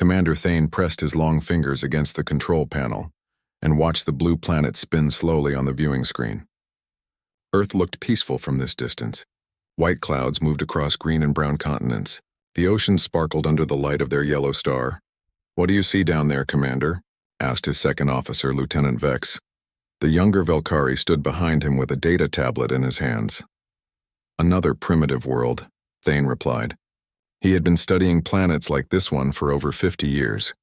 Commander Thane pressed his long fingers against the control panel and watched the blue planet spin slowly on the viewing screen. Earth looked peaceful from this distance. White clouds moved across green and brown continents. The ocean sparkled under the light of their yellow star. "What do you see down there, Commander?" asked his second officer, Lieutenant Vex. The younger Velkari stood behind him with a data tablet in his hands. "Another primitive world," Thane replied. He had been studying planets like this one for over 50 years.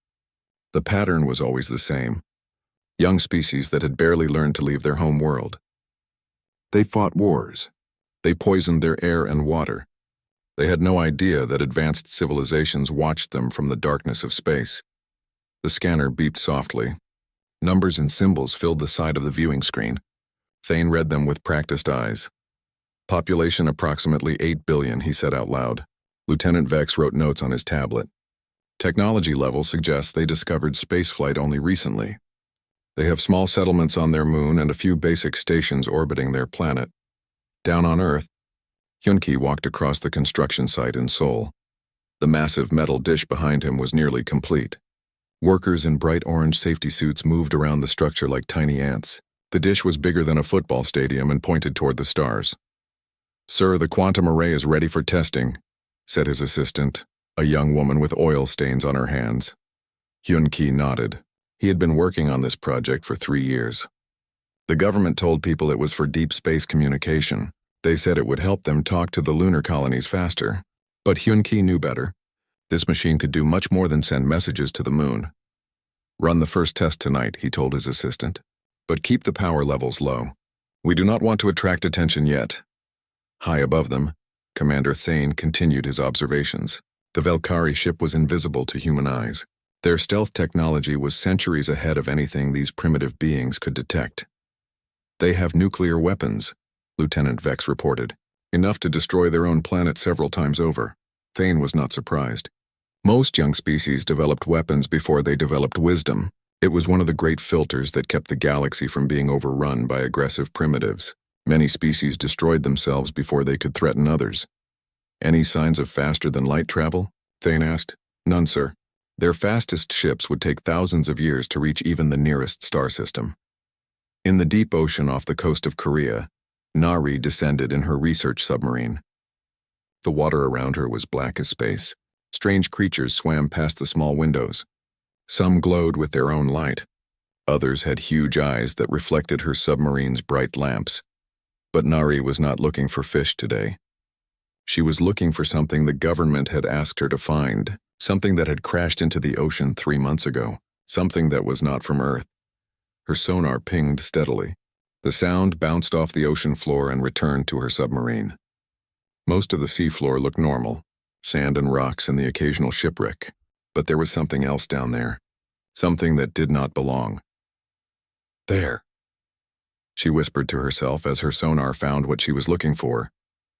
The pattern was always the same. Young species that had barely learned to leave their home world. They fought wars. They poisoned their air and water. They had no idea that advanced civilizations watched them from the darkness of space. The scanner beeped softly. Numbers and symbols filled the side of the viewing screen. Thane read them with practiced eyes. "Population approximately 8 billion, he said out loud. Lieutenant Vex wrote notes on his tablet. "Technology level suggests they discovered spaceflight only recently. They have small settlements on their moon and a few basic stations orbiting their planet. Down on Earth," Hyunki walked across the construction site in Seoul. The massive metal dish behind him was nearly complete. Workers in bright orange safety suits moved around the structure like tiny ants. The dish was bigger than a football stadium and pointed toward the stars. "Sir, the quantum array is ready for testing," said his assistant, a young woman with oil stains on her hands. Hyun-Ki nodded. He had been working on this project for 3 years. The government told people it was for deep space communication. They said it would help them talk to the lunar colonies faster. But Hyun-Ki knew better. This machine could do much more than send messages to the moon. "Run the first test tonight," he told his assistant. "But keep the power levels low. We do not want to attract attention yet." High above them, Commander Thane continued his observations. The Velkari ship was invisible to human eyes. Their stealth technology was centuries ahead of anything these primitive beings could detect. "They have nuclear weapons," Lieutenant Vex reported. "Enough to destroy their own planet several times over." Thane was not surprised. Most young species developed weapons before they developed wisdom. It was one of the great filters that kept the galaxy from being overrun by aggressive primitives. Many species destroyed themselves before they could threaten others. "Any signs of faster-than-light travel?" Thane asked. "None, sir. Their fastest ships would take thousands of years to reach even the nearest star system." In the deep ocean off the coast of Korea, Nari descended in her research submarine. The water around her was black as space. Strange creatures swam past the small windows. Some glowed with their own light. Others had huge eyes that reflected her submarine's bright lamps. But Nari was not looking for fish today. She was looking for something the government had asked her to find, something that had crashed into the ocean 3 months ago, something that was not from Earth. Her sonar pinged steadily. The sound bounced off the ocean floor and returned to her submarine. Most of the seafloor looked normal, sand and rocks and the occasional shipwreck, but there was something else down there, something that did not belong. "There," she whispered to herself as her sonar found what she was looking for.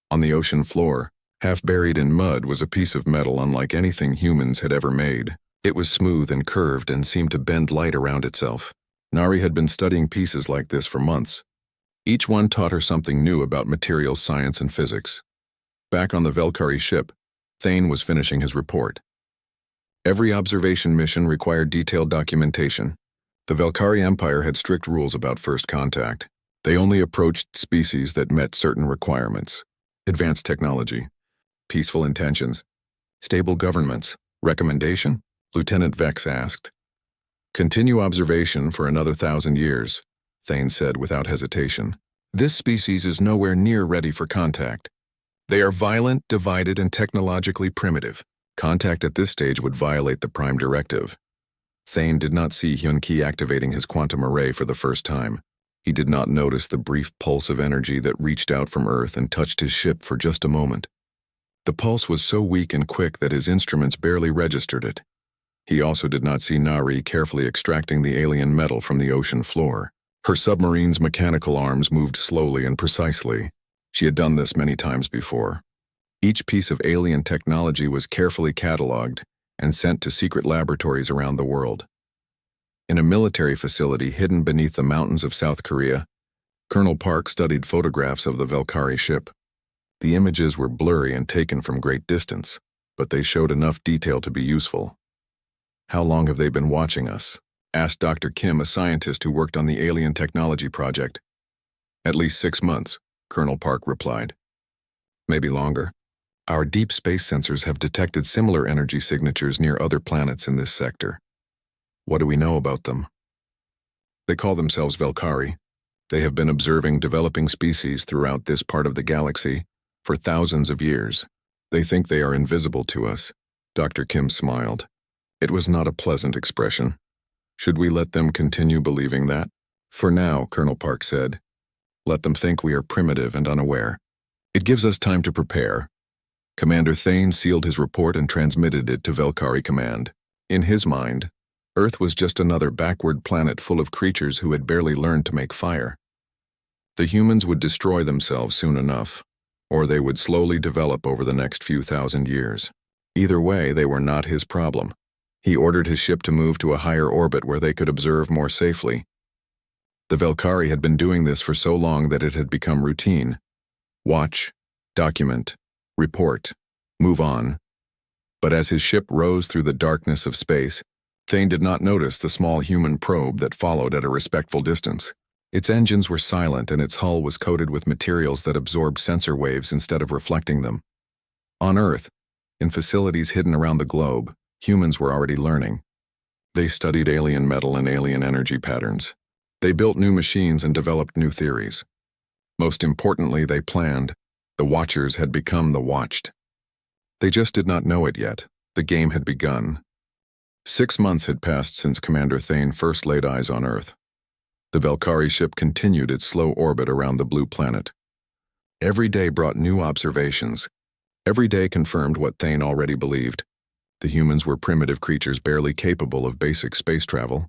On the ocean floor, half buried in mud, was a piece of metal unlike anything humans had ever made. It was smooth and curved and seemed to bend light around itself. Nari had been studying pieces like this for months. Each one taught her something new about materials science and physics. Back on the Velkari ship, Thane was finishing his report. Every observation mission required detailed documentation. The Velkari Empire had strict rules about first contact. They only approached species that met certain requirements. Advanced technology, peaceful intentions, stable governments. "Recommendation?" Lieutenant Vex asked. "Continue observation for another 1,000 years, Thane said without hesitation. "This species is nowhere near ready for contact. They are violent, divided, and technologically primitive. Contact at this stage would violate the Prime Directive." Thane did not see Hyun-Ki activating his quantum array for the first time. He did not notice the brief pulse of energy that reached out from Earth and touched his ship for just a moment. The pulse was so weak and quick that his instruments barely registered it. He also did not see Nari carefully extracting the alien metal from the ocean floor. Her submarine's mechanical arms moved slowly and precisely. She had done this many times before. Each piece of alien technology was carefully catalogued and sent to secret laboratories around the world. In a military facility hidden beneath the mountains of South Korea, Colonel Park studied photographs of the Velkari ship. The images were blurry and taken from great distance, but they showed enough detail to be useful. How long have they been watching us? Asked Dr. Kim, a scientist who worked on the alien technology project. At least 6 months, Colonel Park replied. Maybe longer. Our deep space sensors have detected similar energy signatures near other planets in this sector. What do we know about them? They call themselves Velkari. They have been observing developing species throughout this part of the galaxy for thousands of years. They think they are invisible to us. Dr. Kim smiled. It was not a pleasant expression. Should we let them continue believing that? For now, Colonel Park said. Let them think we are primitive and unaware. It gives us time to prepare. Commander Thane sealed his report and transmitted it to Velkari Command. In his mind, Earth was just another backward planet full of creatures who had barely learned to make fire. The humans would destroy themselves soon enough, or they would slowly develop over the next few thousand years. Either way, they were not his problem. He ordered his ship to move to a higher orbit where they could observe more safely. The Velkari had been doing this for so long that it had become routine. Watch, document, report, move on. But as his ship rose through the darkness of space, Thane did not notice the small human probe that followed at a respectful distance. Its engines were silent and its hull was coated with materials that absorbed sensor waves instead of reflecting them. On Earth, in facilities hidden around the globe, humans were already learning. They studied alien metal and alien energy patterns. They built new machines and developed new theories. Most importantly, they planned. The Watchers had become the Watched. They just did not know it yet. The game had begun. 6 months had passed since Commander Thane first laid eyes on Earth. The Velkari ship continued its slow orbit around the blue planet. Every day brought new observations. Every day confirmed what Thane already believed. The humans were primitive creatures barely capable of basic space travel,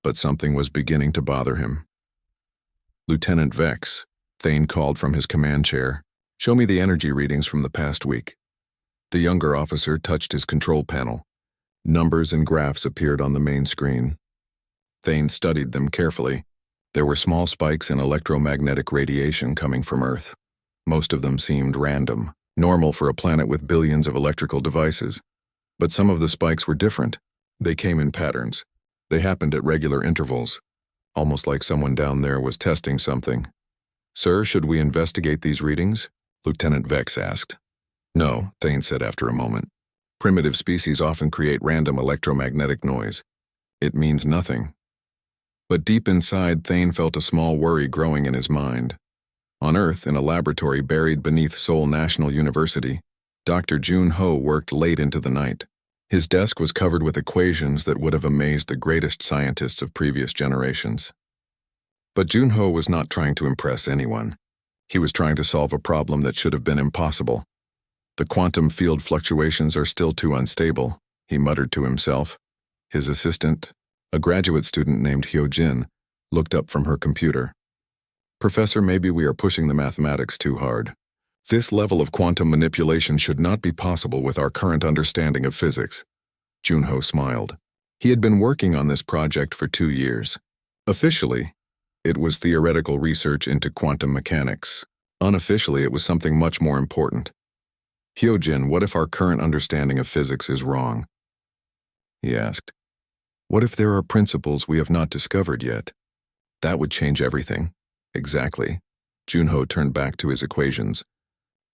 but something was beginning to bother him. Lieutenant Vex, Thane called from his command chair, show me the energy readings from the past week. The younger officer touched his control panel. Numbers and graphs appeared on the main screen. Thane studied them carefully. There were small spikes in electromagnetic radiation coming from Earth. Most of them seemed random, normal for a planet with billions of electrical devices. But some of the spikes were different. They came in patterns. They happened at regular intervals, almost like someone down there was testing something. Sir, should we investigate these readings? Lieutenant Vex asked. No, Thane said after a moment. Primitive species often create random electromagnetic noise. It means nothing. But deep inside, Thane felt a small worry growing in his mind. On Earth, in a laboratory buried beneath Seoul National University, Dr. Jun Ho worked late into the night. His desk was covered with equations that would have amazed the greatest scientists of previous generations. But Jun Ho was not trying to impress anyone. He was trying to solve a problem that should have been impossible. The quantum field fluctuations are still too unstable, he muttered to himself. His assistant, a graduate student named Hyojin, looked up from her computer. Professor, maybe we are pushing the mathematics too hard. This level of quantum manipulation should not be possible with our current understanding of physics. Junho smiled. He had been working on this project for 2 years. Officially, it was theoretical research into quantum mechanics. Unofficially, it was something much more important. Hyojin, what if our current understanding of physics is wrong? He asked. What if there are principles we have not discovered yet? That would change everything. Exactly. Junho turned back to his equations.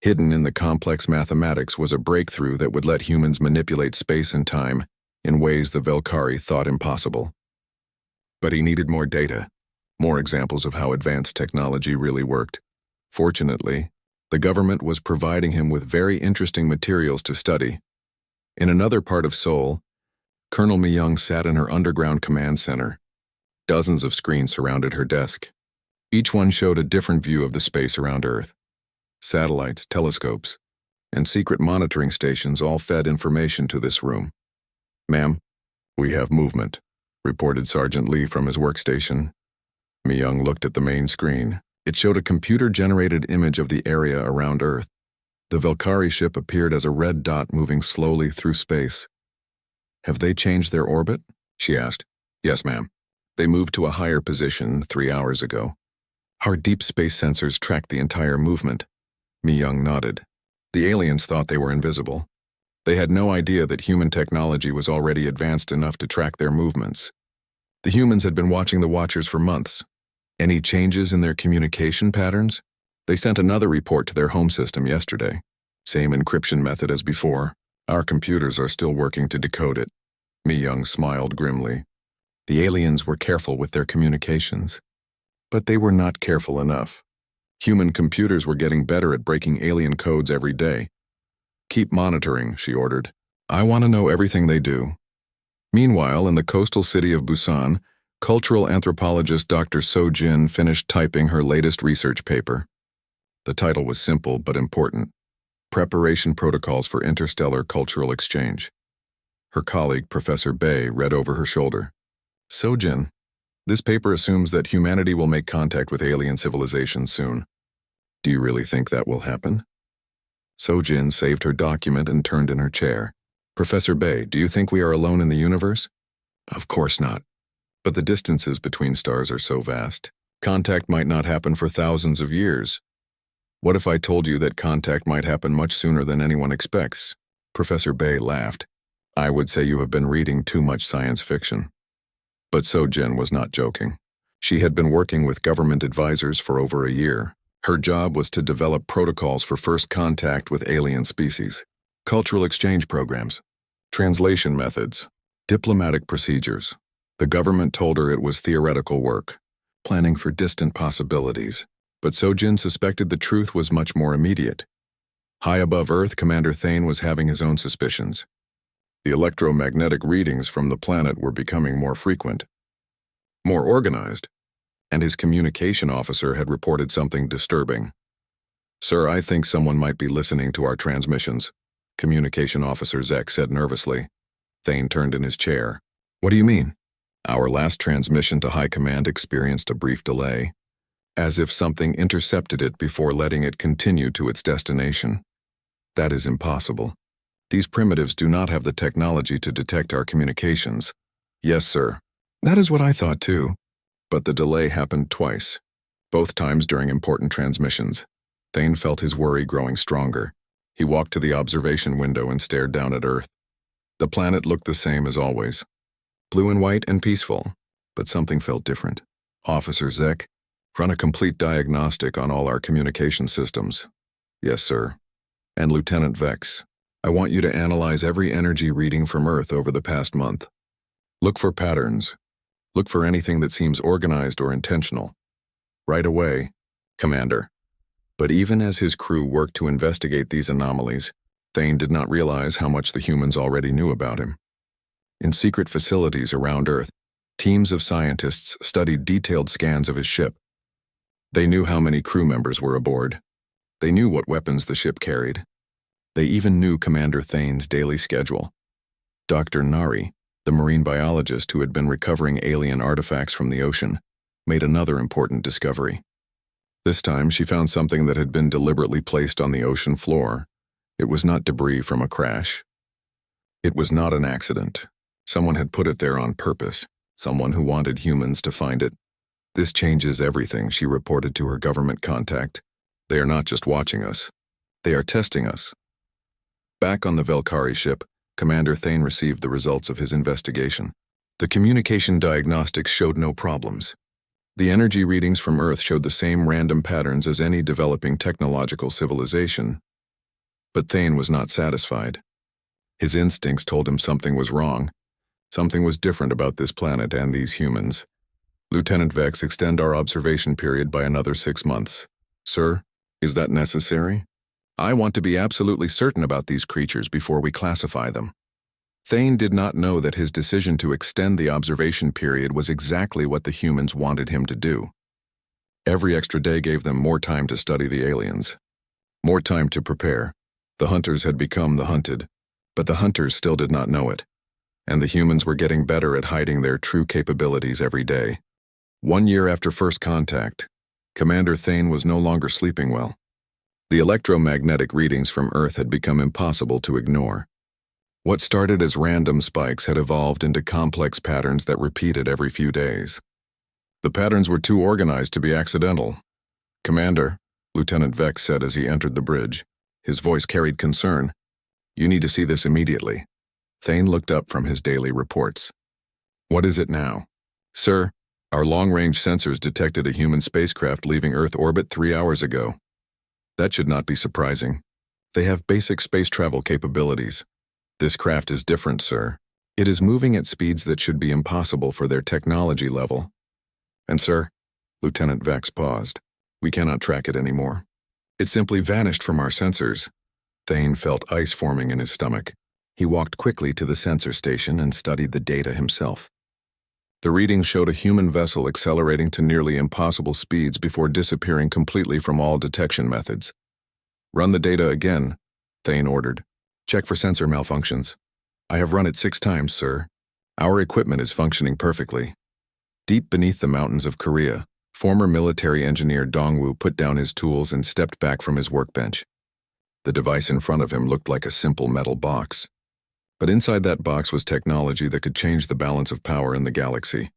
Hidden in the complex mathematics was a breakthrough that would let humans manipulate space and time in ways the Velkari thought impossible. But he needed more data, more examples of how advanced technology really worked. Fortunately, the government was providing him with very interesting materials to study. In another part of Seoul, Colonel Mi-young sat in her underground command center. Dozens of screens surrounded her desk. Each one showed a different view of the space around Earth. Satellites, telescopes, and secret monitoring stations all fed information to this room. Ma'am, we have movement, reported Sergeant Lee from his workstation. Mi-young looked at the main screen. It showed a computer-generated image of the area around Earth. The Velkari ship appeared as a red dot moving slowly through space. Have they changed their orbit? She asked. Yes, ma'am. They moved to a higher position 3 hours ago. Our deep space sensors tracked the entire movement. Mi-young nodded. The aliens thought they were invisible. They had no idea that human technology was already advanced enough to track their movements. The humans had been watching the Watchers for months. Any changes in their communication patterns? They sent another report to their home system yesterday. Same encryption method as before. Our computers are still working to decode it. Mi-young smiled grimly. The aliens were careful with their communications. But they were not careful enough. Human computers were getting better at breaking alien codes every day. Keep monitoring, she ordered. I want to know everything they do. Meanwhile, in the coastal city of Busan, cultural anthropologist Dr. So-jin finished typing her latest research paper. The title was simple but important. Preparation Protocols for Interstellar Cultural Exchange. Her colleague, Professor Bei, read over her shoulder. So-jin, this paper assumes that humanity will make contact with alien civilizations soon. Do you really think that will happen? So-jin saved her document and turned in her chair. Professor Bei, do you think we are alone in the universe? Of course not. But the distances between stars are so vast. Contact might not happen for thousands of years. What if I told you that contact might happen much sooner than anyone expects? Professor Bei laughed. I would say you have been reading too much science fiction. But So-jin was not joking. She had been working with government advisors for over a year. Her job was to develop protocols for first contact with alien species, cultural exchange programs, translation methods, diplomatic procedures. The government told her it was theoretical work, planning for distant possibilities. But So-jin suspected the truth was much more immediate. High above Earth, Commander Thane was having his own suspicions. The electromagnetic readings from the planet were becoming more frequent, more organized, and his communication officer had reported something disturbing. Sir, I think someone might be listening to our transmissions, Communication Officer Zek said nervously. Thane turned in his chair. What do you mean? Our last transmission to High Command experienced a brief delay, as if something intercepted it before letting it continue to its destination. That is impossible. These primitives do not have the technology to detect our communications. Yes, sir. That is what I thought too. But the delay happened twice, both times during important transmissions. Thane felt his worry growing stronger. He walked to the observation window and stared down at Earth. The planet looked the same as always. Blue and white and peaceful, but something felt different. Officer Zek, run a complete diagnostic on all our communication systems. Yes, sir. And Lieutenant Vex, I want you to analyze every energy reading from Earth over the past month. Look for patterns. Look for anything that seems organized or intentional. Right away, Commander. But even as his crew worked to investigate these anomalies, Thane did not realize how much the humans already knew about him. In secret facilities around Earth, teams of scientists studied detailed scans of his ship. They knew how many crew members were aboard. They knew what weapons the ship carried. They even knew Commander Thane's daily schedule. Dr. Nari, the marine biologist who had been recovering alien artifacts from the ocean, made another important discovery. This time she found something that had been deliberately placed on the ocean floor. It was not debris from a crash. It was not an accident. Someone had put it there on purpose, someone who wanted humans to find it. This changes everything, she reported to her government contact. They are not just watching us. They are testing us. Back on the Velkari ship, Commander Thane received the results of his investigation. The communication diagnostics showed no problems. The energy readings from Earth showed the same random patterns as any developing technological civilization. But Thane was not satisfied. His instincts told him something was wrong. Something was different about this planet and these humans. Lieutenant Vex, extend our observation period by another 6 months. Sir, is that necessary? I want to be absolutely certain about these creatures before we classify them. Thane did not know that his decision to extend the observation period was exactly what the humans wanted him to do. Every extra day gave them more time to study the aliens. More time to prepare. The hunters had become the hunted, but the hunters still did not know it. And the humans were getting better at hiding their true capabilities every day. 1 year after first contact, Commander Thane was no longer sleeping well. The electromagnetic readings from Earth had become impossible to ignore. What started as random spikes had evolved into complex patterns that repeated every few days. The patterns were too organized to be accidental. Commander, Lieutenant Vex said as he entered the bridge. His voice carried concern. You need to see this immediately. Thane looked up from his daily reports. What is it now? Sir, our long-range sensors detected a human spacecraft leaving Earth orbit 3 hours ago. That should not be surprising. They have basic space travel capabilities. This craft is different, sir. It is moving at speeds that should be impossible for their technology level. And sir, Lieutenant Vex paused. We cannot track it anymore. It simply vanished from our sensors. Thane felt ice forming in his stomach. He walked quickly to the sensor station and studied the data himself. The readings showed a human vessel accelerating to nearly impossible speeds before disappearing completely from all detection methods. Run the data again, Thane ordered. Check for sensor malfunctions. I have run it 6 times, sir. Our equipment is functioning perfectly. Deep beneath the mountains of Korea, former military engineer Dong-woo put down his tools and stepped back from his workbench. The device in front of him looked like a simple metal box. But inside that box was technology that could change the balance of power in the galaxy.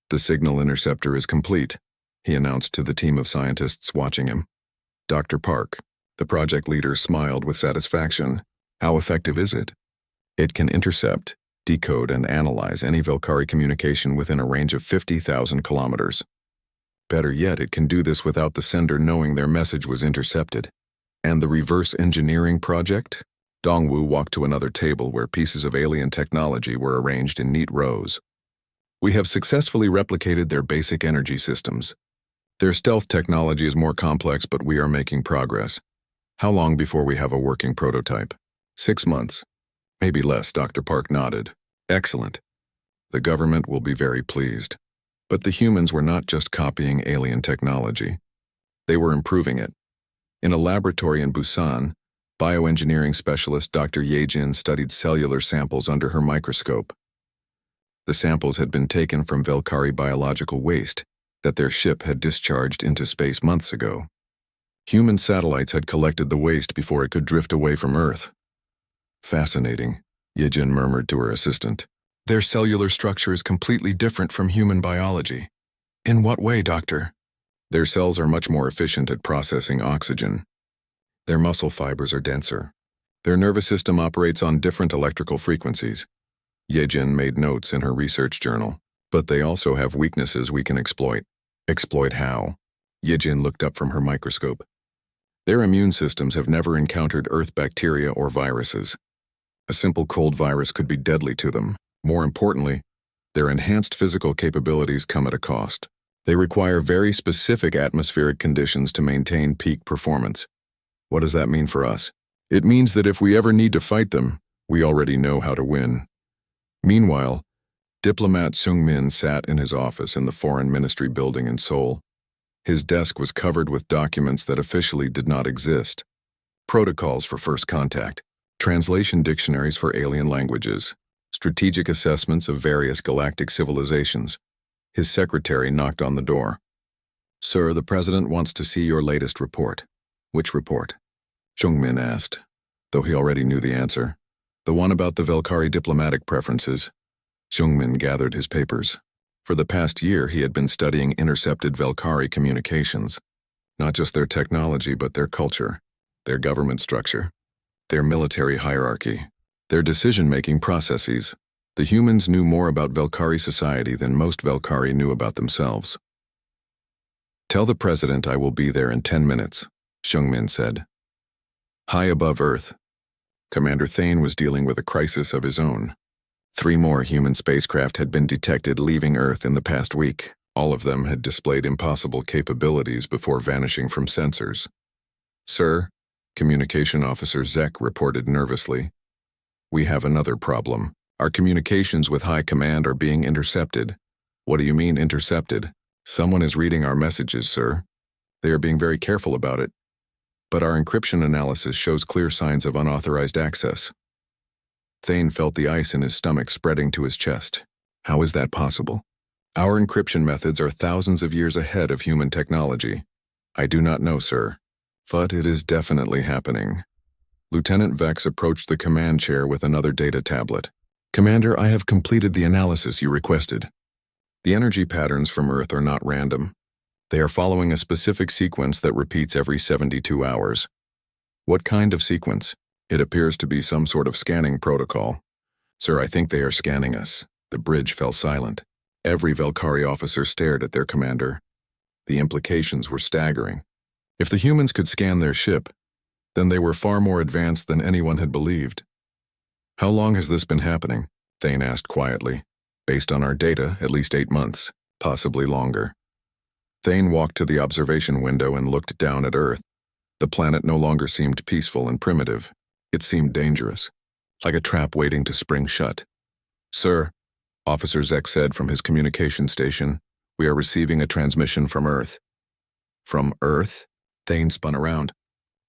The signal interceptor is complete, he announced to the team of scientists watching him. Dr. Park, the project leader, smiled with satisfaction. How effective is it? It can intercept, decode, and analyze any Velkari communication within a range of 50,000 kilometers. Better yet, it can do this without the sender knowing their message was intercepted. And the reverse engineering project? Dong-woo walked to another table where pieces of alien technology were arranged in neat rows. We have successfully replicated their basic energy systems. Their stealth technology is more complex, but we are making progress. How long before we have a working prototype? 6 months. Maybe less, Dr. Park nodded. Excellent. The government will be very pleased. But the humans were not just copying alien technology. They were improving it. In a laboratory in Busan, bioengineering specialist Dr. Ye-jin studied cellular samples under her microscope. The samples had been taken from Velkari biological waste that their ship had discharged into space months ago. Human satellites had collected the waste before it could drift away from Earth. Fascinating, Ye-jin murmured to her assistant. Their cellular structure is completely different from human biology. In what way, doctor? Their cells are much more efficient at processing oxygen. Their muscle fibers are denser. Their nervous system operates on different electrical frequencies. Ye-jin made notes in her research journal. But they also have weaknesses we can exploit. Exploit how? Ye-jin looked up from her microscope. Their immune systems have never encountered Earth bacteria or viruses. A simple cold virus could be deadly to them. More importantly, their enhanced physical capabilities come at a cost. They require very specific atmospheric conditions to maintain peak performance. What does that mean for us? It means that if we ever need to fight them, we already know how to win. Meanwhile, diplomat Sung-min sat in his office in the Foreign Ministry building in Seoul. His desk was covered with documents that officially did not exist. Protocols for first contact, translation dictionaries for alien languages, strategic assessments of various galactic civilizations. His secretary knocked on the door. Sir, the president wants to see your latest report. Which report? Sung-min asked, though he already knew the answer. The one about the Velkari diplomatic preferences. Sung-min gathered his papers. For the past year, he had been studying intercepted Velkari communications. Not just their technology, but their culture, their government structure, their military hierarchy, their decision-making processes. The humans knew more about Velkari society than most Velkari knew about themselves. Tell the president I will be there in 10 minutes, Sung-min said. High above Earth, Commander Thane was dealing with a crisis of his own. 3 more human spacecraft had been detected leaving Earth in the past week. All of them had displayed impossible capabilities before vanishing from sensors. Sir, Communication Officer Zek reported nervously. We have another problem. Our communications with High Command are being intercepted. What do you mean intercepted? Someone is reading our messages, sir. They are being very careful about it. But our encryption analysis shows clear signs of unauthorized access. Thane felt the ice in his stomach spreading to his chest. How is that possible? Our encryption methods are thousands of years ahead of human technology. I do not know, sir. But it is definitely happening. Lieutenant Vex approached the command chair with another data tablet. Commander, I have completed the analysis you requested. The energy patterns from Earth are not random. They are following a specific sequence that repeats every 72 hours. What kind of sequence? It appears to be some sort of scanning protocol. Sir, I think they are scanning us. The bridge fell silent. Every Velkari officer stared at their commander. The implications were staggering. If the humans could scan their ship, then they were far more advanced than anyone had believed. How long has this been happening? Thane asked quietly. Based on our data, at least 8 months, possibly longer. Thane walked to the observation window and looked down at Earth. The planet no longer seemed peaceful and primitive. It seemed dangerous, like a trap waiting to spring shut. Sir, Officer Zek said from his communication station, we are receiving a transmission from Earth. From Earth? Thane spun around.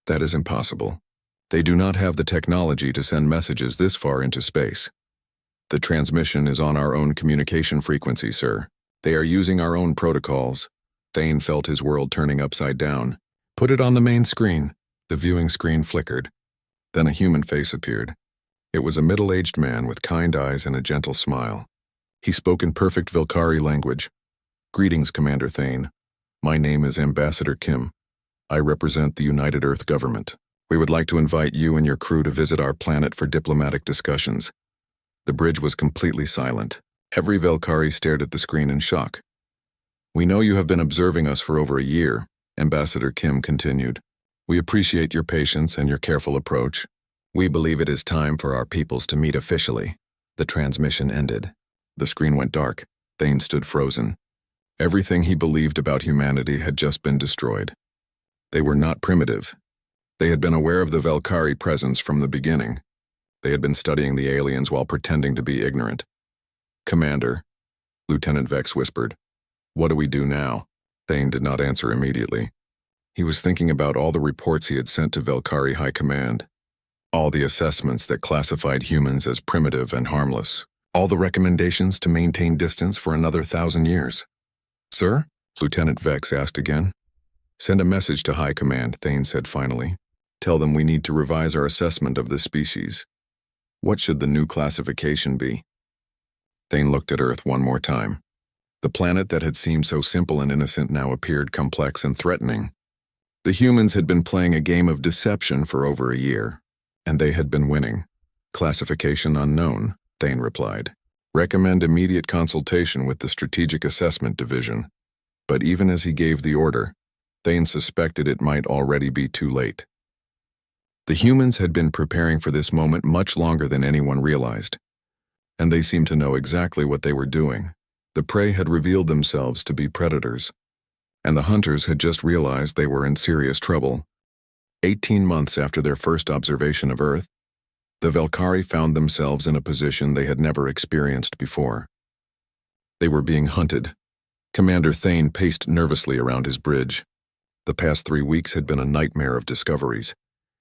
That is impossible. They do not have the technology to send messages this far into space. The transmission is on our own communication frequency, sir. They are using our own protocols. Thane felt his world turning upside down. Put it on the main screen. The viewing screen flickered. Then a human face appeared. It was a middle-aged man with kind eyes and a gentle smile. He spoke in perfect Velkari language. Greetings, Commander Thane. My name is Ambassador Kim. I represent the United Earth government. We would like to invite you and your crew to visit our planet for diplomatic discussions. The bridge was completely silent. Every Velkari stared at the screen in shock. We know you have been observing us for over a year, Ambassador Kim continued. We appreciate your patience and your careful approach. We believe it is time for our peoples to meet officially. The transmission ended. The screen went dark. Thane stood frozen. Everything he believed about humanity had just been destroyed. They were not primitive. They had been aware of the Velkari presence from the beginning. They had been studying the aliens while pretending to be ignorant. Commander, Lieutenant Vex whispered. What do we do now? Thane did not answer immediately. He was thinking about all the reports he had sent to Velkari High Command. All the assessments that classified humans as primitive and harmless. All the recommendations to maintain distance for another 1,000 years. Sir? Lieutenant Vex asked again. Send a message to High Command, Thane said finally. Tell them we need to revise our assessment of this species. What should the new classification be? Thane looked at Earth one more time. The planet that had seemed so simple and innocent now appeared complex and threatening. The humans had been playing a game of deception for over a year, and they had been winning. Classification unknown, Thane replied. Recommend immediate consultation with the Strategic Assessment Division. But even as he gave the order, Thane suspected it might already be too late. The humans had been preparing for this moment much longer than anyone realized, and they seemed to know exactly what they were doing. The prey had revealed themselves to be predators, and the hunters had just realized they were in serious trouble. 18 months after their first observation of Earth, the Velkari found themselves in a position they had never experienced before. They were being hunted. Commander Thane paced nervously around his bridge. The past 3 weeks had been a nightmare of discoveries.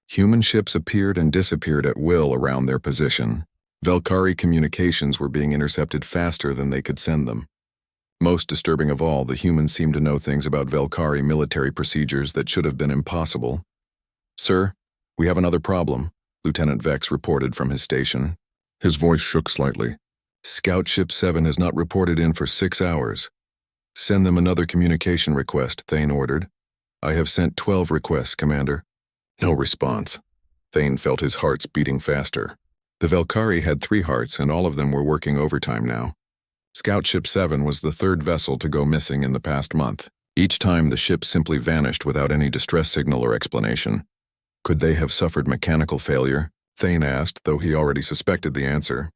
Human ships appeared and disappeared at will around their position. Velkari communications were being intercepted faster than they could send them. Most disturbing of all, the humans seemed to know things about Velkari military procedures that should have been impossible. Sir, we have another problem, Lieutenant Vex reported from his station. His voice shook slightly. Scout Ship 7 has not reported in for 6 hours. Send them another communication request, Thane ordered. I have sent 12 requests, Commander. No response. Thane felt his hearts beating faster. The Velkari had 3 hearts, and all of them were working overtime now. Scout Ship 7 was the 3rd vessel to go missing in the past month. Each time the ship simply vanished without any distress signal or explanation. Could they have suffered mechanical failure? Thane asked, though he already suspected the answer.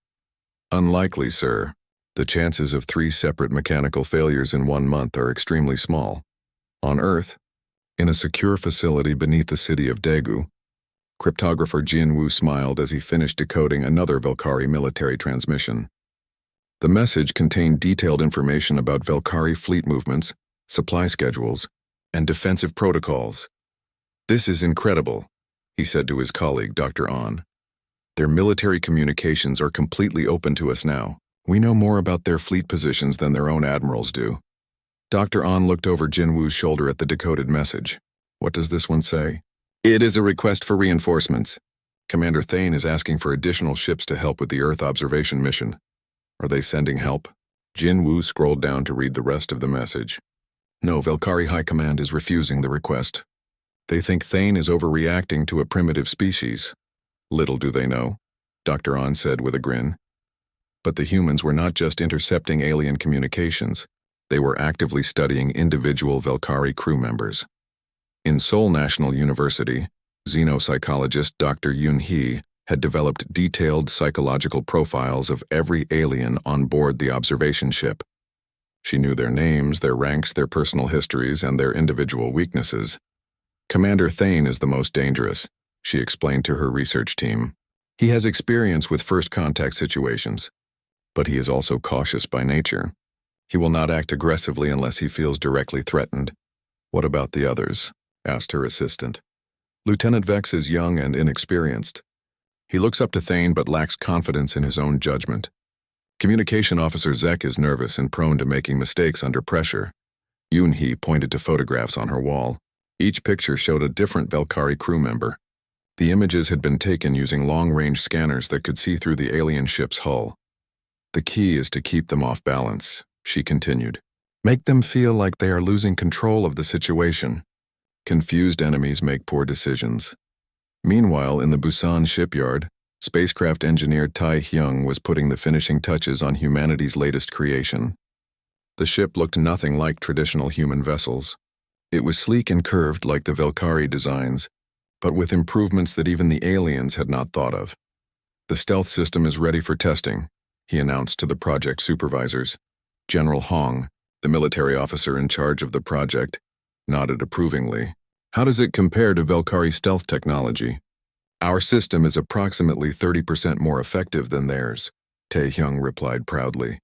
Unlikely, sir. The chances of 3 separate mechanical failures in 1 month are extremely small. On Earth, in a secure facility beneath the city of Daegu, cryptographer Jin Woo smiled as he finished decoding another Velkari military transmission. The message contained detailed information about Velkari fleet movements, supply schedules, and defensive protocols. This is incredible, he said to his colleague, Dr. An. Their military communications are completely open to us now. We know more about their fleet positions than their own admirals do. Dr. An looked over Jin Woo's shoulder at the decoded message. What does this one say? It is a request for reinforcements. Commander Thane is asking for additional ships to help with the Earth observation mission. Are they sending help? Jin Woo scrolled down to read the rest of the message. No, Velkari High Command is refusing the request. They think Thane is overreacting to a primitive species. Little do they know, Dr. Ahn said with a grin. But the humans were not just intercepting alien communications, they were actively studying individual Velkari crew members. In Seoul National University, xenopsychologist Dr. Yoon Hee had developed detailed psychological profiles of every alien on board the observation ship. She knew their names, their ranks, their personal histories, and their individual weaknesses. Commander Thane is the most dangerous, she explained to her research team. He has experience with first contact situations, but he is also cautious by nature. He will not act aggressively unless he feels directly threatened. What about the others? Asked her assistant. Lieutenant Vex is young and inexperienced. He looks up to Thane but lacks confidence in his own judgment. Communication Officer Zek is nervous and prone to making mistakes under pressure. Yoon-hee pointed to photographs on her wall. Each picture showed a different Velkari crew member. The images had been taken using long-range scanners that could see through the alien ship's hull. The key is to keep them off balance, she continued. Make them feel like they are losing control of the situation. Confused enemies make poor decisions. Meanwhile, in the Busan shipyard, spacecraft engineer Tai Hyung was putting the finishing touches on humanity's latest creation. The ship looked nothing like traditional human vessels. It was sleek and curved like the Velkari designs, but with improvements that even the aliens had not thought of. The stealth system is ready for testing, he announced to the project supervisors. General Hong, the military officer in charge of the project, nodded approvingly. How does it compare to Velkari stealth technology? Our system is approximately 30% more effective than theirs, Tae-hyung replied proudly.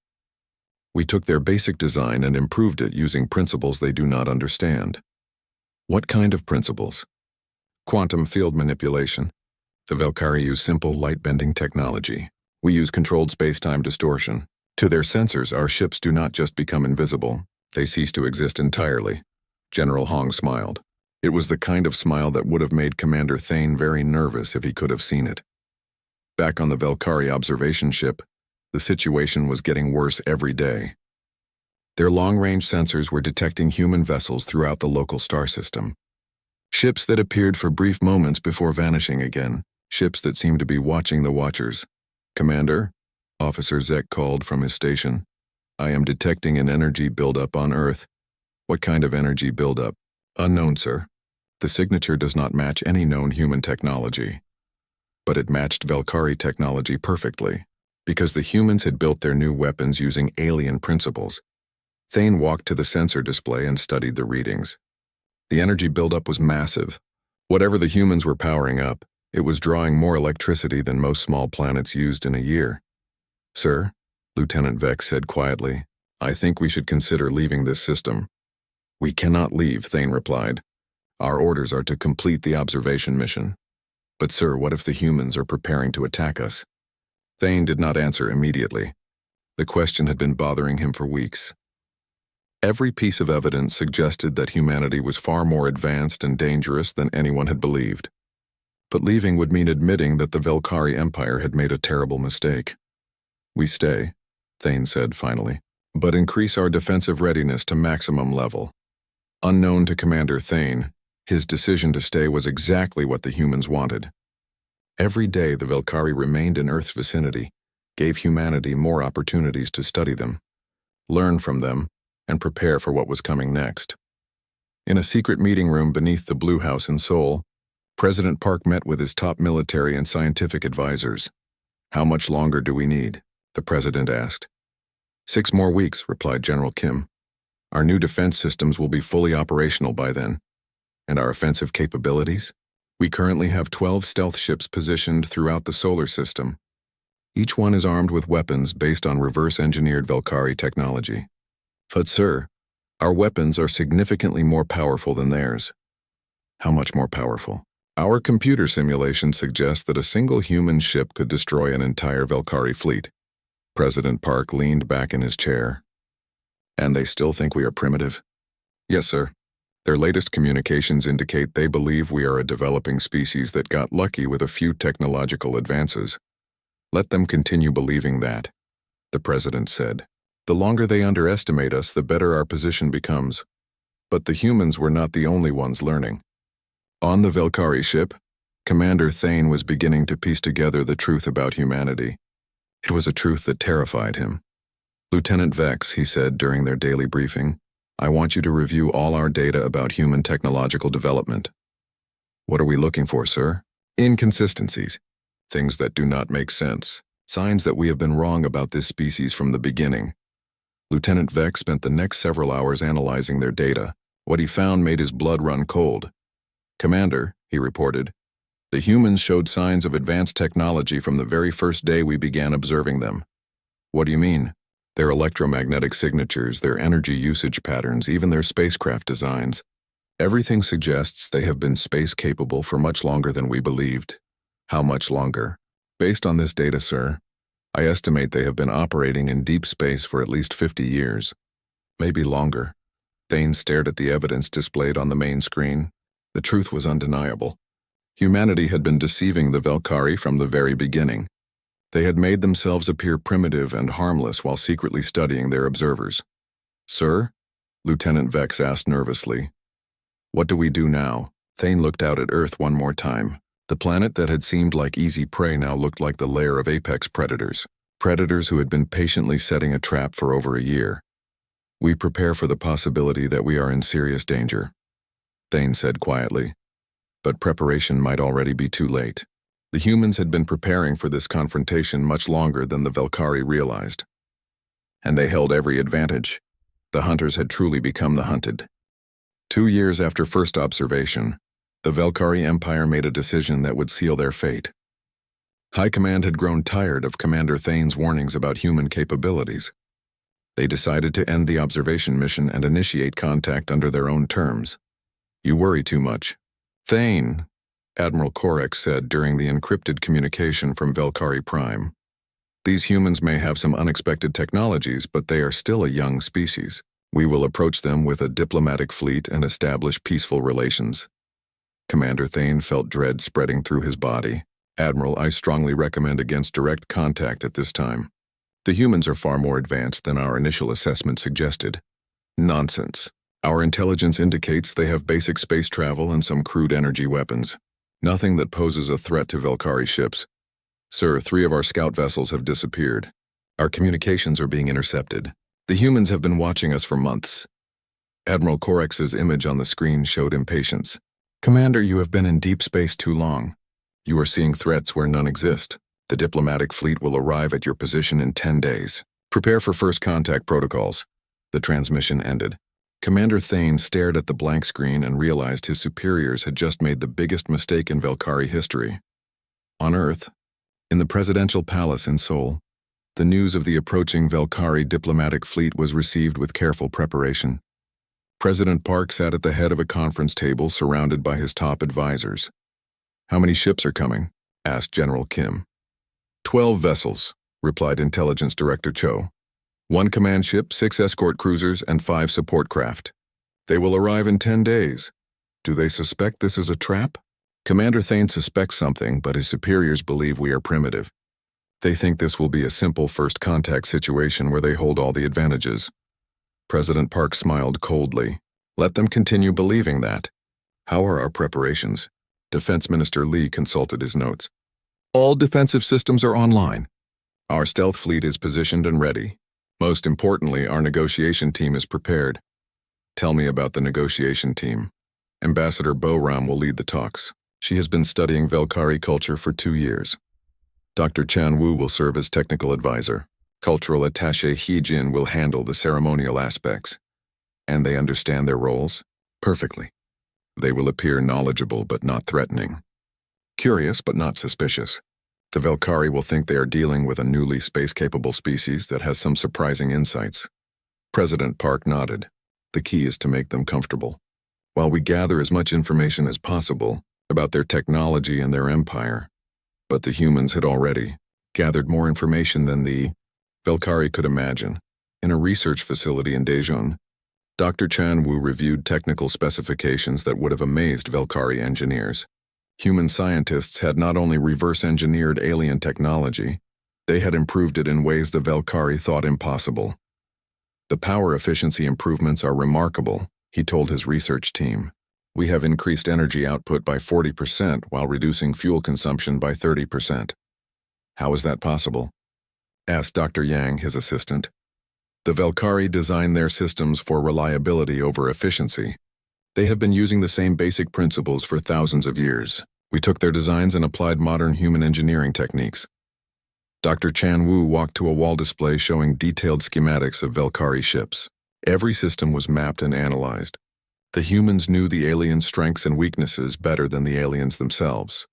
We took their basic design and improved it using principles they do not understand. What kind of principles? Quantum field manipulation. The Velkari use simple light-bending technology. We use controlled space-time distortion. To their sensors, our ships do not just become invisible, they cease to exist entirely. General Hong smiled. It was the kind of smile that would have made Commander Thane very nervous if he could have seen it. Back on the Velkari observation ship, the situation was getting worse every day. Their long-range sensors were detecting human vessels throughout the local star system. Ships that appeared for brief moments before vanishing again, ships that seemed to be watching the watchers. Commander, Officer Zek called from his station. I am detecting an energy buildup on Earth. What kind of energy buildup? Unknown, sir. The signature does not match any known human technology. But it matched Velkari technology perfectly, because the humans had built their new weapons using alien principles. Thane walked to the sensor display and studied the readings. The energy buildup was massive. Whatever the humans were powering up, it was drawing more electricity than most small planets used in a year. Sir, Lieutenant Vex said quietly, I think we should consider leaving this system. We cannot leave, Thane replied. Our orders are to complete the observation mission. But sir, what if the humans are preparing to attack us? Thane did not answer immediately. The question had been bothering him for weeks. Every piece of evidence suggested that humanity was far more advanced and dangerous than anyone had believed. But leaving would mean admitting that the Velkari Empire had made a terrible mistake. We stay, Thane said finally, but increase our defensive readiness to maximum level. Unknown to Commander Thane, his decision to stay was exactly what the humans wanted. Every day the Velkari remained in Earth's vicinity, gave humanity more opportunities to study them, learn from them, and prepare for what was coming next. In a secret meeting room beneath the Blue House in Seoul, President Park met with his top military and scientific advisors. How much longer do we need? The president asked. 6 more weeks, replied General Kim. Our new defense systems will be fully operational by then. And our offensive capabilities? We currently have 12 stealth ships positioned throughout the solar system. Each one is armed with weapons based on reverse-engineered Velkari technology. But sir, our weapons are significantly more powerful than theirs. How much more powerful? Our computer simulations suggest that a single human ship could destroy an entire Velkari fleet. President Park leaned back in his chair. And they still think we are primitive? Yes, sir. Their latest communications indicate they believe we are a developing species that got lucky with a few technological advances. Let them continue believing that, the president said. The longer they underestimate us, the better our position becomes. But the humans were not the only ones learning. On the Velkari ship, Commander Thane was beginning to piece together the truth about humanity. It was a truth that terrified him. "Lieutenant Vex," he said during their daily briefing, "I want you to review all our data about human technological development." "What are we looking for, sir?" "Inconsistencies. Things that do not make sense. Signs that we have been wrong about this species from the beginning." Lieutenant Vex spent the next several hours analyzing their data. What he found made his blood run cold. "Commander," he reported, "the humans showed signs of advanced technology from the very first day we began observing them." "What do you mean?" "Their electromagnetic signatures, their energy usage patterns, even their spacecraft designs. Everything suggests they have been space-capable for much longer than we believed." "How much longer?" "Based on this data, sir, I estimate they have been operating in deep space for at least 50 years. Maybe longer." Thane stared at the evidence displayed on the main screen. The truth was undeniable. Humanity had been deceiving the Velkari from the very beginning. They had made themselves appear primitive and harmless while secretly studying their observers. "Sir?" Lieutenant Vex asked nervously. "What do we do now?" Thane looked out at Earth one more time. The planet that had seemed like easy prey now looked like the lair of apex predators. Predators who had been patiently setting a trap for over a year. "We prepare for the possibility that we are in serious danger," Thane said quietly. But preparation might already be too late. The humans had been preparing for this confrontation much longer than the Velkari realized. And they held every advantage. The hunters had truly become the hunted. 2 years after first observation, the Velkari Empire made a decision that would seal their fate. High Command had grown tired of Commander Thane's warnings about human capabilities. They decided to end the observation mission and initiate contact under their own terms. "You worry too much." "Thane," Admiral Orcs said during the encrypted communication from Velkari Prime, "these humans may have some unexpected technologies, but they are still a young species. We will approach them with a diplomatic fleet and establish peaceful relations." Commander Thane felt dread spreading through his body. "Admiral, I strongly recommend against direct contact at this time. The humans are far more advanced than our initial assessment suggested." "Nonsense. Our intelligence indicates they have basic space travel and some crude energy weapons. Nothing that poses a threat to Velkari ships. Sir, 3 of our scout vessels have disappeared. Our communications are being intercepted. The humans have been watching us for months." Admiral Korex's image on the screen showed impatience. "Commander, you have been in deep space too long. You are seeing threats where none exist. The diplomatic fleet will arrive at your position in 10 days. Prepare for first contact protocols." The transmission ended. Commander Thane stared at the blank screen and realized his superiors had just made the biggest mistake in Velkari history. On Earth, in the presidential palace in Seoul, the news of the approaching Velkari diplomatic fleet was received with careful preparation. President Park sat at the head of a conference table surrounded by his top advisors. "How many ships are coming?" asked General Kim. 12 vessels, replied Intelligence Director Cho. 1 command ship, 6 escort cruisers, and 5 support craft. They will arrive in 10 days. Do they suspect this is a trap? Commander Thane suspects something, but his superiors believe we are primitive. They think this will be a simple first contact situation where they hold all the advantages. President Park smiled coldly. Let them continue believing that. How are our preparations? Defense Minister Lee consulted his notes. All defensive systems are online. Our stealth fleet is positioned and ready. Most importantly, our negotiation team is prepared. Tell me about the negotiation team. Ambassador Bo-Ram will lead the talks. She has been studying Velkari culture for 2 years. Dr. Chan Wu will serve as technical advisor. Cultural attaché He Jin will handle the ceremonial aspects. And they understand their roles? Perfectly. They will appear knowledgeable but not threatening. Curious but not suspicious. The Velkari will think they are dealing with a newly space-capable species that has some surprising insights. President Park nodded. The key is to make them comfortable. While we gather as much information as possible about their technology and their empire, but the humans had already gathered more information than the Velkari could imagine. In a research facility in Daejeon, Dr. Chan Wu reviewed technical specifications that would have amazed Velkari engineers. Human scientists had not only reverse-engineered alien technology, they had improved it in ways the Velkari thought impossible. The power efficiency improvements are remarkable, he told his research team. We have increased energy output by 40% while reducing fuel consumption by 30%. How is that possible? Asked Dr. Yang, his assistant. The Velkari designed their systems for reliability over efficiency. They have been using the same basic principles for thousands of years. We took their designs and applied modern human engineering techniques. Dr. Chan Wu walked to a wall display showing detailed schematics of Velkari ships. Every system was mapped and analyzed. The humans knew the aliens' strengths and weaknesses better than the aliens themselves.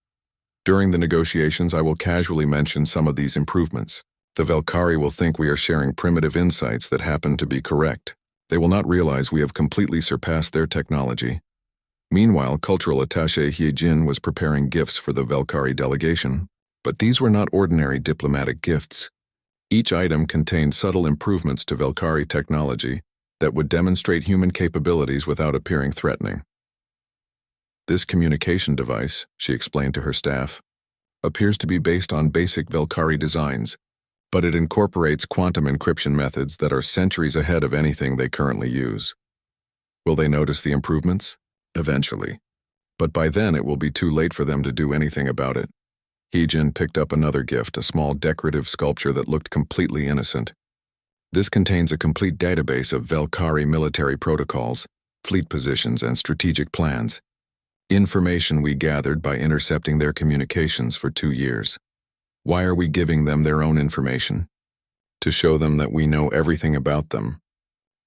During the negotiations, I will casually mention some of these improvements. The Velkari will think we are sharing primitive insights that happen to be correct. They will not realize we have completely surpassed their technology. Meanwhile, cultural attaché He Jin was preparing gifts for the Velkari delegation. But these were not ordinary diplomatic gifts. Each item contained subtle improvements to Velkari technology that would demonstrate human capabilities without appearing threatening. This communication device, she explained to her staff, appears to be based on basic Velkari designs, but it incorporates quantum encryption methods that are centuries ahead of anything they currently use. Will they notice the improvements? Eventually. But by then it will be too late for them to do anything about it. He-Jin picked up another gift, a small decorative sculpture that looked completely innocent. This contains a complete database of Velkari military protocols, fleet positions, and strategic plans. Information we gathered by intercepting their communications for 2 years. Why are we giving them their own information? To show them that we know everything about them.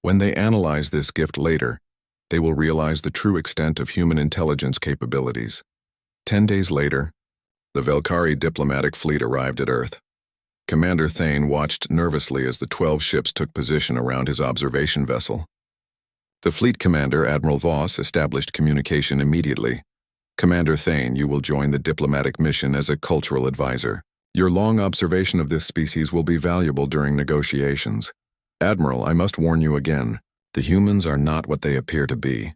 When they analyze this gift later, they will realize the true extent of human intelligence capabilities. 10 days later, the Velkari diplomatic fleet arrived at Earth. Commander Thane watched nervously as the 12 ships took position around his observation vessel. The fleet commander, Admiral Voss, established communication immediately. Commander Thane, you will join the diplomatic mission as a cultural advisor. Your long observation of this species will be valuable during negotiations. Admiral, I must warn you again. The humans are not what they appear to be.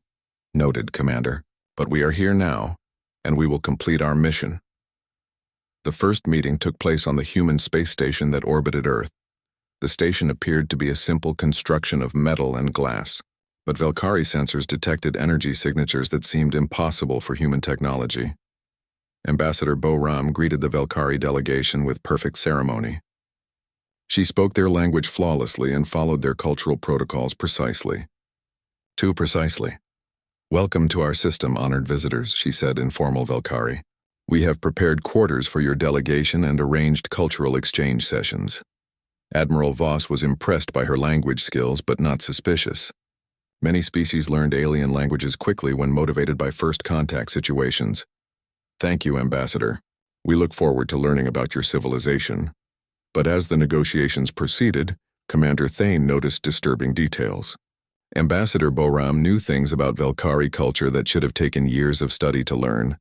Noted, Commander. But we are here now, and we will complete our mission. The first meeting took place on the human space station that orbited Earth. The station appeared to be a simple construction of metal and glass, but Velkari sensors detected energy signatures that seemed impossible for human technology. Ambassador Bo-Ram greeted the Velkari delegation with perfect ceremony. She spoke their language flawlessly and followed their cultural protocols precisely. Too precisely. Welcome to our system, honored visitors, she said in formal Velkari. We have prepared quarters for your delegation and arranged cultural exchange sessions. Admiral Voss was impressed by her language skills, but not suspicious. Many species learned alien languages quickly when motivated by first contact situations. Thank you, Ambassador. We look forward to learning about your civilization. But as the negotiations proceeded, Commander Thane noticed disturbing details. Ambassador Bo-Ram knew things about Velkari culture that should have taken years of study to learn.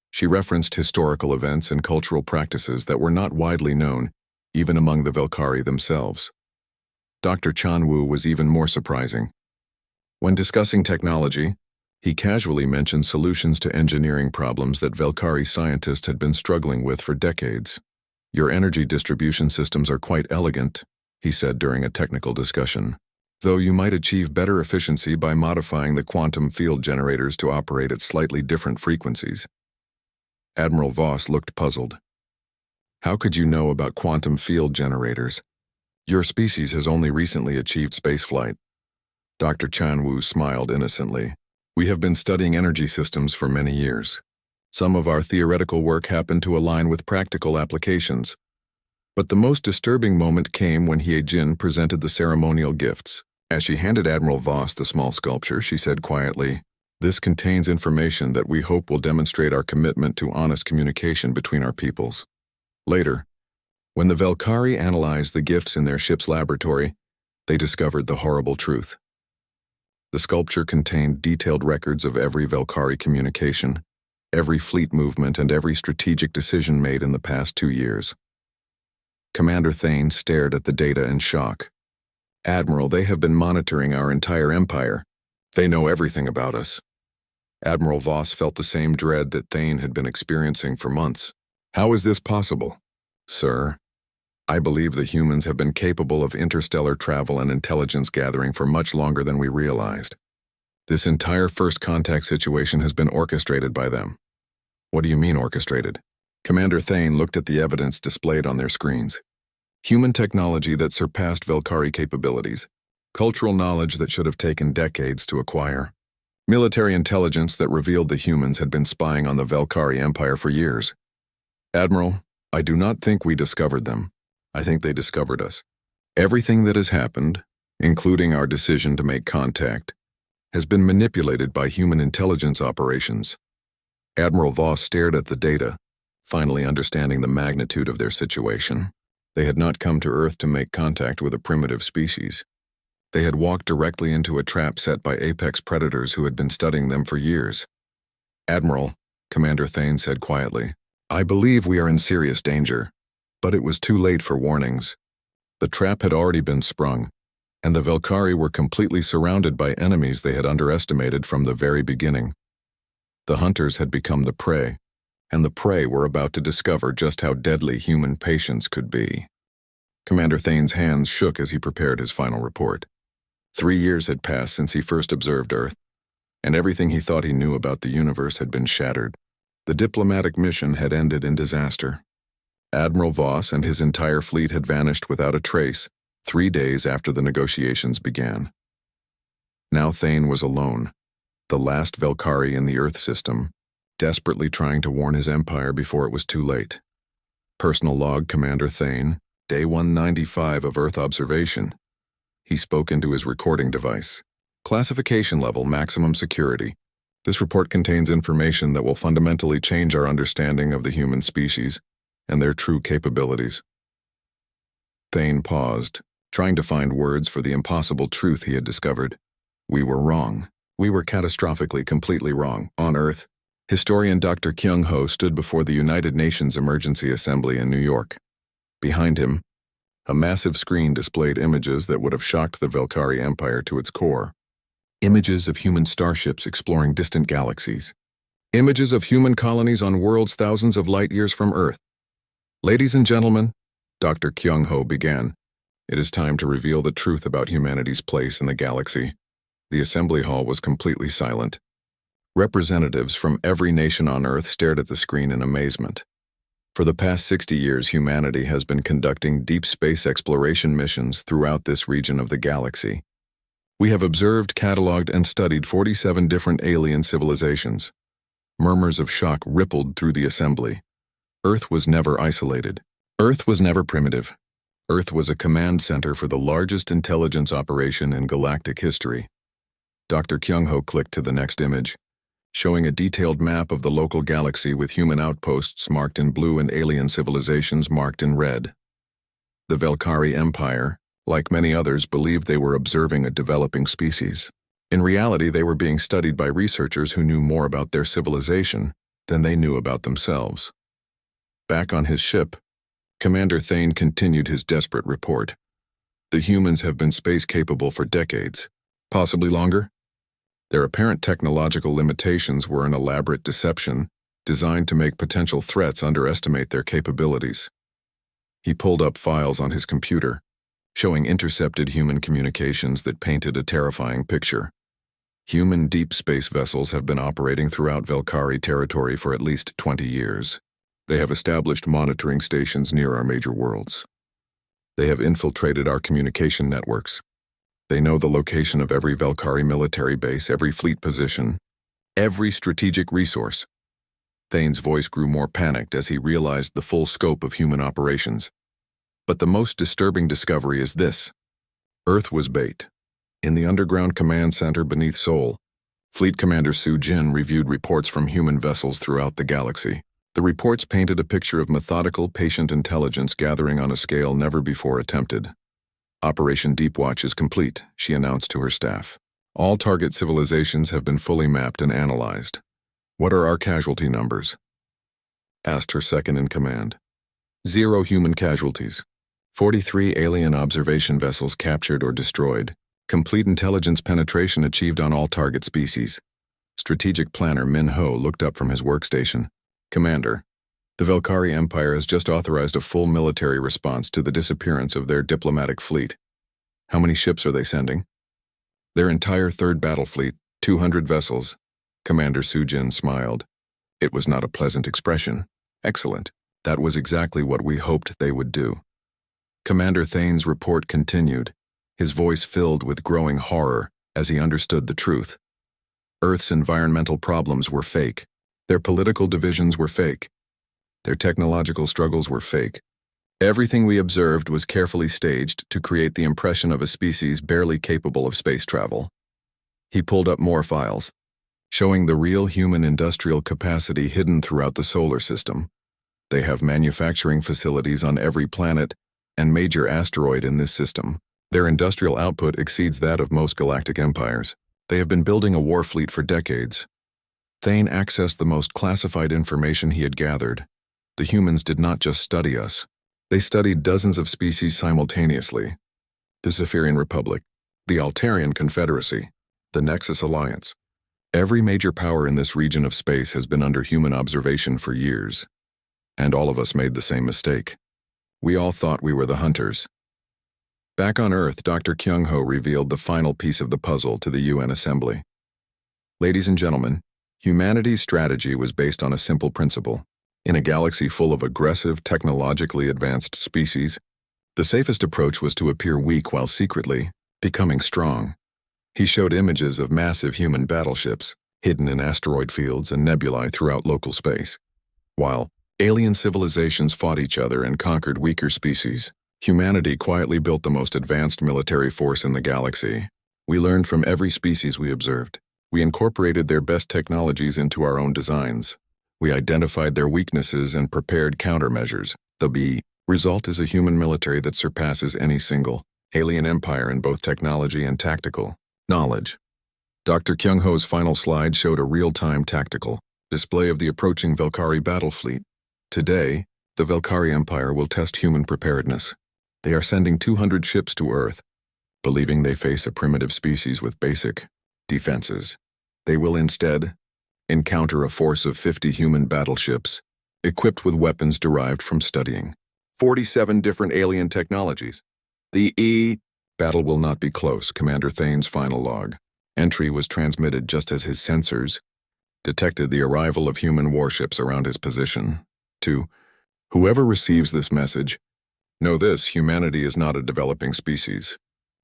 She referenced historical events and cultural practices that were not widely known, even among the Velkari themselves. Dr. Chan Wu was even more surprising. When discussing technology, he casually mentioned solutions to engineering problems that Velkari scientists had been struggling with for decades. Your energy distribution systems are quite elegant, he said during a technical discussion, though you might achieve better efficiency by modifying the quantum field generators to operate at slightly different frequencies. Admiral Voss looked puzzled. How could you know about quantum field generators? Your species has only recently achieved spaceflight. Dr. Chan Wu smiled innocently. We have been studying energy systems for many years. Some of our theoretical work happened to align with practical applications. But the most disturbing moment came when He Jin presented the ceremonial gifts. As she handed Admiral Voss the small sculpture, she said quietly, "This contains information that we hope will demonstrate our commitment to honest communication between our peoples." Later, when the Velkari analyzed the gifts in their ship's laboratory, they discovered the horrible truth. The sculpture contained detailed records of every Velkari communication, every fleet movement, and every strategic decision made in the past 2 years. Commander Thane stared at the data in shock. Admiral, they have been monitoring our entire empire. They know everything about us. Admiral Voss felt the same dread that Thane had been experiencing for months. How is this possible? Sir, I believe the humans have been capable of interstellar travel and intelligence gathering for much longer than we realized. This entire first contact situation has been orchestrated by them. What do you mean orchestrated? Commander Thane looked at the evidence displayed on their screens. Human technology that surpassed Velkari capabilities. Cultural knowledge that should have taken decades to acquire. Military intelligence that revealed the humans had been spying on the Velkari Empire for years. Admiral, I do not think we discovered them. I think they discovered us. Everything that has happened, including our decision to make contact, has been manipulated by human intelligence operations. Admiral Voss stared at the data, finally understanding the magnitude of their situation. They had not come to Earth to make contact with a primitive species. They had walked directly into a trap set by apex predators who had been studying them for years. Admiral, Commander Thane said quietly, I believe we are in serious danger, but it was too late for warnings. The trap had already been sprung, and the Velkari were completely surrounded by enemies they had underestimated from the very beginning. The hunters had become the prey, and the prey were about to discover just how deadly human patience could be. Commander Thane's hands shook as he prepared his final report. 3 years had passed since he first observed Earth, and everything he thought he knew about the universe had been shattered. The diplomatic mission had ended in disaster. Admiral Voss and his entire fleet had vanished without a trace 3 days after the negotiations began. Now Thane was alone, the last Velkari in the Earth system, desperately trying to warn his empire before it was too late. Personal log, Commander Thane, Day 195 of Earth observation. He spoke into his recording device. Classification level, maximum security. This report contains information that will fundamentally change our understanding of the human species and their true capabilities. Thane paused, trying to find words for the impossible truth he had discovered. We were wrong. We were catastrophically, completely wrong. On Earth, historian Dr. Kyung-ho stood before the United Nations Emergency Assembly in New York. Behind him, a massive screen displayed images that would have shocked the Velkari Empire to its core. Images of human starships exploring distant galaxies. Images of human colonies on worlds thousands of light years from Earth. Ladies and gentlemen, Dr. Kyung-ho began, it is time to reveal the truth about humanity's place in the galaxy. The assembly hall was completely silent. Representatives from every nation on Earth stared at the screen in amazement. For the past 60 years, humanity has been conducting deep space exploration missions throughout this region of the galaxy. We have observed, cataloged, and studied 47 different alien civilizations. Murmurs of shock rippled through the assembly. Earth was never isolated. Earth was never primitive. Earth was a command center for the largest intelligence operation in galactic history. Dr. Kyung-ho clicked to the next image, showing a detailed map of the local galaxy with human outposts marked in blue and alien civilizations marked in red. The Velkari Empire, like many others, believed they were observing a developing species. In reality, they were being studied by researchers who knew more about their civilization than they knew about themselves. Back on his ship, Commander Thane continued his desperate report. The humans have been space-capable for decades, possibly longer. Their apparent technological limitations were an elaborate deception designed to make potential threats underestimate their capabilities. He pulled up files on his computer, showing intercepted human communications that painted a terrifying picture. Human deep space vessels have been operating throughout Velkari territory for at least 20 years. They have established monitoring stations near our major worlds. They have infiltrated our communication networks. They know the location of every Velkari military base, every fleet position, every strategic resource. Thane's voice grew more panicked as he realized the full scope of human operations. But the most disturbing discovery is this. Earth was bait. In the underground command center beneath Seoul, Fleet Commander Su Jin reviewed reports from human vessels throughout the galaxy. The reports painted a picture of methodical, patient intelligence gathering on a scale never before attempted. Operation Deepwatch is complete, she announced to her staff. All target civilizations have been fully mapped and analyzed. What are our casualty numbers? Asked her second-in-command. 0 human casualties. 43 alien observation vessels captured or destroyed. Complete intelligence penetration achieved on all target species. Strategic planner Min Ho looked up from his workstation. Commander, the Velkari Empire has just authorized a full military response to the disappearance of their diplomatic fleet. How many ships are they sending? Their entire third battle fleet, 200 vessels. Commander Sujin smiled. It was not a pleasant expression. Excellent. That was exactly what we hoped they would do. Commander Thane's report continued, his voice filled with growing horror as he understood the truth. Earth's environmental problems were fake. Their political divisions were fake. Their technological struggles were fake. Everything we observed was carefully staged to create the impression of a species barely capable of space travel. He pulled up more files, showing the real human industrial capacity hidden throughout the solar system. They have manufacturing facilities on every planet and major asteroid in this system. Their industrial output exceeds that of most galactic empires. They have been building a war fleet for decades. Thane accessed the most classified information he had gathered. The humans did not just study us. They studied dozens of species simultaneously. The Zephyrian Republic, the Altarian Confederacy, the Nexus Alliance. Every major power in this region of space has been under human observation for years. And all of us made the same mistake. We all thought we were the hunters. Back on Earth, Dr. Kyung-ho revealed the final piece of the puzzle to the UN Assembly. Ladies and gentlemen, humanity's strategy was based on a simple principle. In a galaxy full of aggressive, technologically advanced species, the safest approach was to appear weak while secretly becoming strong. He showed images of massive human battleships hidden in asteroid fields and nebulae throughout local space. While alien civilizations fought each other and conquered weaker species, humanity quietly built the most advanced military force in the galaxy. We learned from every species we observed. We incorporated their best technologies into our own designs. We identified their weaknesses and prepared countermeasures. The result is a human military that surpasses any single alien empire in both technology and tactical knowledge. Dr. Kyung-ho's final slide showed a real-time tactical display of the approaching Velkari battle fleet. Today, the Velkari Empire will test human preparedness. They are sending 200 ships to Earth, believing they face a primitive species with basic defenses. They will instead encounter a force of 50 human battleships, equipped with weapons derived from studying 47 different alien technologies. The battle will not be close, Commander Thane's final log. Entry was transmitted just as his sensors detected the arrival of human warships around his position. To whoever receives this message, know this: humanity is not a developing species.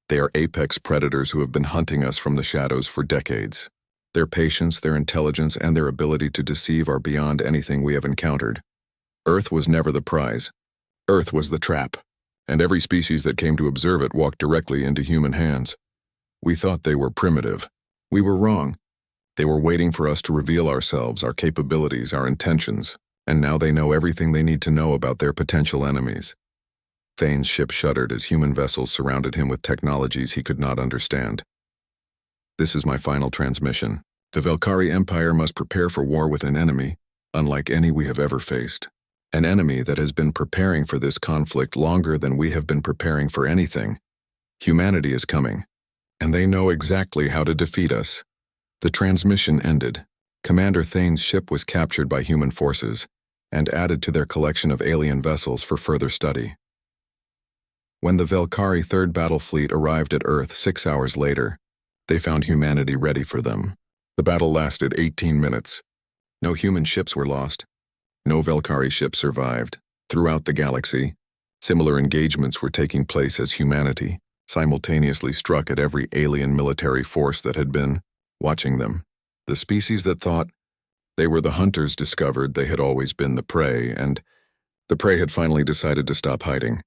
They are apex predators who have been hunting us from the shadows for decades. Their patience, their intelligence, and their ability to deceive are beyond anything we have encountered. Earth was never the prize. Earth was the trap, and every species that came to observe it walked directly into human hands. We thought they were primitive. We were wrong. They were waiting for us to reveal ourselves, our capabilities, our intentions, and now they know everything they need to know about their potential enemies. Thane's ship shuddered as human vessels surrounded him with technologies he could not understand. This is my final transmission. The Velkari Empire must prepare for war with an enemy, unlike any we have ever faced. An enemy that has been preparing for this conflict longer than we have been preparing for anything. Humanity is coming, and they know exactly how to defeat us. The transmission ended. Commander Thane's ship was captured by human forces and added to their collection of alien vessels for further study. When the Velkari Third Battle Fleet arrived at Earth 6 hours later, they found humanity ready for them. The battle lasted 18 minutes. No human ships were lost. No Velkari ships survived. Throughout the galaxy, similar engagements were taking place as humanity simultaneously struck at every alien military force that had been watching them. The species that thought they were the hunters discovered they had always been the prey, and the prey had finally decided to stop hiding.